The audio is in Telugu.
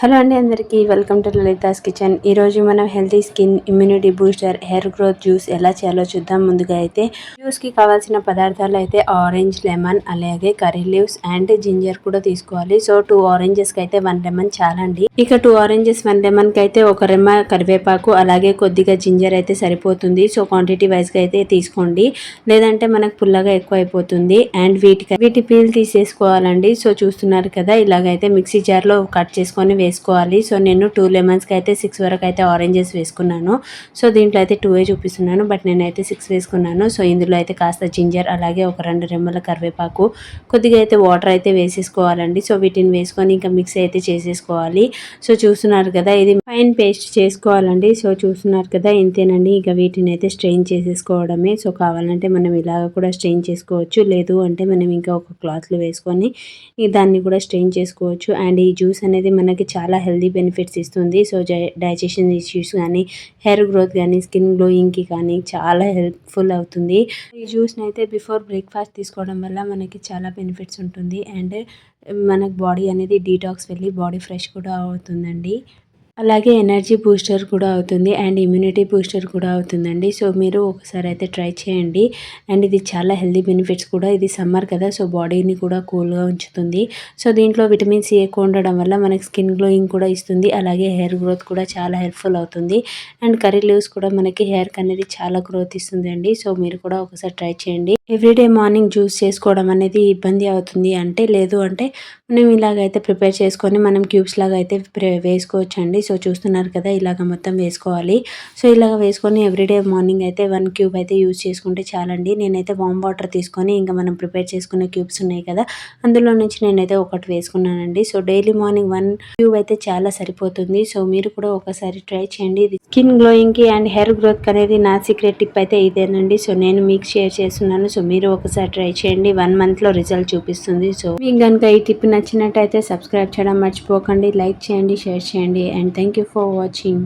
హలో అండి, అందరికీ వెల్కమ్ టు లలితాస్ కిచెన్. ఈరోజు మనం healthy skin, immunity booster, hair growth juice ఎలా చేయాలో చూద్దాం. ముందుగా అయితే జ్యూస్కి కావాల్సిన పదార్థాలు అయితే ఆరెంజ్, లెమన్, అలాగే కర్రీ లీవ్స్ అండ్ జింజర్ కూడా తీసుకోవాలి. సో 2 ఆరెంజెస్కి అయితే 1 లెమన్ చాలండి. ఇక 2 ఆరెంజెస్ 1 లెమన్కి అయితే ఒక రెమ్మ కరివేపాకు అలాగే కొద్దిగా జింజర్ అయితే సరిపోతుంది. సో క్వాంటిటీ వైజ్గా అయితే తీసుకోండి, లేదంటే మనకు పుల్లగా ఎక్కువ అయిపోతుంది. అండ్ వీటి పీల్ తీసేసుకోవాలండి. సో చూస్తున్నారు కదా, ఇలాగైతే మిక్సీ జార్లో కట్ చేసుకొని వేసుకోవాలి. సో నేను 2 లెమన్స్కి అయితే 6 వరకు అయితే ఆరెంజెస్ వేసుకున్నాను. సో దీంట్లో అయితే 2 చూపిస్తున్నాను, బట్ నేనైతే 6 వేసుకున్నాను. సో ఇందులో అయితే కాస్త జింజర్ అలాగే ఒక 2 రెమ్మల కరివేపాకు, కొద్దిగా అయితే వాటర్ అయితే వేసేసుకోవాలండి. సో వీటిని వేసుకొని ఇంకా మిక్స్ అయితే చేసేసుకోవాలి. సో చూస్తున్నారు కదా, ఇది ఫైన్ పేస్ట్ చేసుకోవాలండి. సో చూస్తున్నారు కదా, ఇంతేనండి. ఇక వీటిని అయితే స్ట్రెయిన్ చేసేసుకోవడమే. సో కావాలంటే మనం ఇలాగ కూడా స్ట్రెయిన్ చేసుకోవచ్చు, లేదు అంటే మనం ఇంకా ఒక క్లాత్లో వేసుకొని దాన్ని కూడా స్ట్రెయిన్ చేసుకోవచ్చు. అండ్ ఈ జ్యూస్ అనేది మనకి చాలా హెల్తీ బెనిఫిట్స్ ఇస్తుంది. సో డైజెషన్ ఇష్యూస్ కానీ, హెయిర్ గ్రోత్ కానీ, స్కిన్ గ్లోయింగ్కి కానీ చాలా హెల్ప్ఫుల్ అవుతుంది. ఈ జ్యూస్ని అయితే బిఫోర్ బ్రేక్ఫాస్ట్ తీసుకోవడం వల్ల మనకి చాలా బెనిఫిట్స్ ఉంటుంది. అండ్ మనకు బాడీ అనేది డీటాక్స్ వెళ్ళి బాడీ ఫ్రెష్ కూడా అవుతుందండి. అలాగే ఎనర్జీ బూస్టర్ కూడా అవుతుంది అండ్ ఇమ్యూనిటీ బూస్టర్ కూడా అవుతుందండి. సో మీరు ఒకసారి అయితే ట్రై చేయండి. అండ్ ఇది చాలా హెల్తీ బెనిఫిట్స్ కూడా. ఇది సమ్మర్ కదా, సో బాడీని కూడా కూల్గా ఉంచుతుంది. సో దీంట్లో విటమిన్ సి ఎక్కువ ఉండడం వల్ల మనకి స్కిన్ గ్లోయింగ్ కూడా ఇస్తుంది, అలాగే హెయిర్ గ్రోత్ కూడా చాలా హెల్ప్ఫుల్ అవుతుంది. అండ్ కర్రీ లీవ్స్ కూడా మనకి హెయిర్కి అనేది చాలా గ్రోత్ ఇస్తుంది అండి. సో మీరు కూడా ఒకసారి ట్రై చేయండి. ఎవ్రీడే మార్నింగ్ జ్యూస్ చేసుకోవడం అనేది ఇబ్బంది అవుతుంది అంటే, లేదు అంటే మనం ఇలాగైతే ప్రిపేర్ చేసుకొని మనం క్యూబ్స్ లాగా అయితే వేసుకోవచ్చు అండి. సో చూస్తున్నారు కదా, ఇలాగ మొత్తం వేసుకోవాలి. సో ఇలాగ వేసుకొని ఎవ్రీడే మార్నింగ్ అయితే 1 క్యూబ్ అయితే యూజ్ చేసుకుంటే చాలండి. నేనైతే వామ్ వాటర్ తీసుకొని ఇంకా మనం ప్రిపేర్ చేసుకునే క్యూబ్స్ ఉన్నాయి కదా, అందులో నుంచి నేనైతే ఒకటి వేసుకున్నానండి. సో డైలీ మార్నింగ్ 1 క్యూబ్ అయితే చాలా సరిపోతుంది. సో మీరు కూడా ఒకసారి ట్రై చేయండి. ఇది స్కిన్ గ్లోయింగ్కి అండ్ హెయిర్ గ్రోత్కి అనేది నా సీక్రెట్ టిప్ అయితే ఇదేనండి. సో నేను మీకు షేర్ చేస్తున్నాను. సో మీరు ఒకసారి ట్రై చేయండి, 1 మంత్లో రిజల్ట్ చూపిస్తుంది. సో మీకు కనుక ఈ టిప్ నచ్చినట్టయితే సబ్స్క్రైబ్ చేయడం మర్చిపోకండి, లైక్ చేయండి, షేర్ చేయండి. And thank you for watching.